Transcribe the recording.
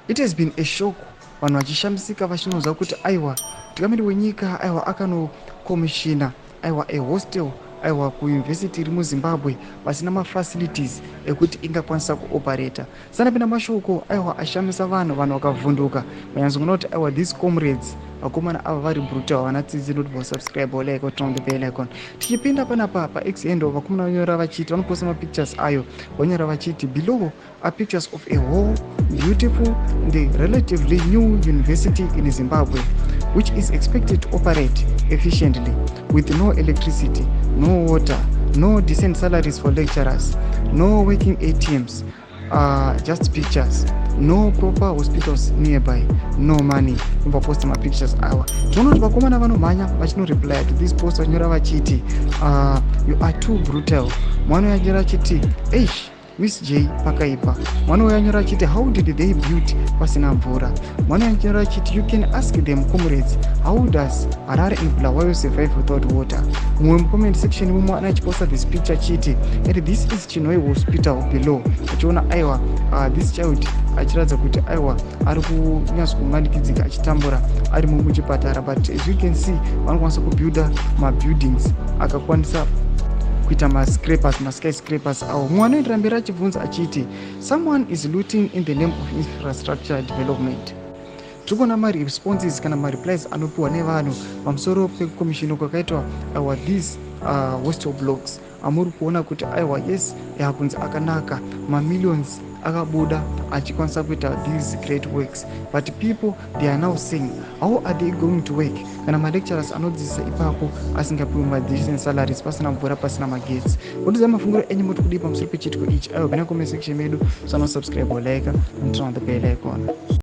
It has been a shock. Vanhu vachishamisika vachinonzwa kuti aiwa mutungamiri wenyika aiwa akanokomishina aiwa a hostel aiwa kuyunivhesiti iri muzimbabwe vasina mafacilities ekuti ingakwanisa kuoperata. Sanapinda mashoko aiwa ashamisa vanhu vakavhunduka vanyanzogona kuti aiwa these comrades vakomana ava vari brutal havana tsitsi noti vosubscribe like turn the bell icon. Tichipinda panapa paX handle vakomana vanyora vachiti vanoposta mapictures ayo vanyora vachiti below are pictures of a whole beautiful and relatively new university in Zimbabwe which is expected to operate efficiently with no electricity, no water, no decent salaries for lecturers, no working ATMs, just pictures, no proper hospitals nearby, no money. Post my pictures awa tinoona kuti vakomana vanomhanya vachinoreply to this post vanyora vachiti you are too brutal. Mwana yanyora achiti eish Miss J pakaipa. Mwana yanyora achiti how did they build pasina mvura. Mwana yanyora achiti you can ask them comrades how does Harare and Bulawayo survive without water. Mumwe comment section mumwe anachiposta this picture chiti and this is Chinoi hospital below. Uchiona aiwa this child achiratidza kuti aiwa ari kunyatsa kumanikidzika achitambura ari muchipatara, but as you can see vanokwanisa kubuilda mabuildings akakwanisa kuita maskyscrapers awo. Mumwe anoendera mberi achibvunza achiti someone is looting in the name of infrastructure development. Tikuona maresponses kana mareplies anopiwa nevanhu pamusoro pekomishini kwakaitwa aiwa these hostel blocks amuri kuona kuti aiwa yes yakunzi akanaka mamillions akabuda achikwanisa kuita these great works, but people they are now saying how are they going to work kana malecturers anodzidzisa ipapo asingapiwi madecent salaries pasina mvura pasina magetsi. Kutiza mafunguro enyu muri kudi pamusoro pechitiko ichi aiwa kana comment section medu subscribe like and turn on the bell icon.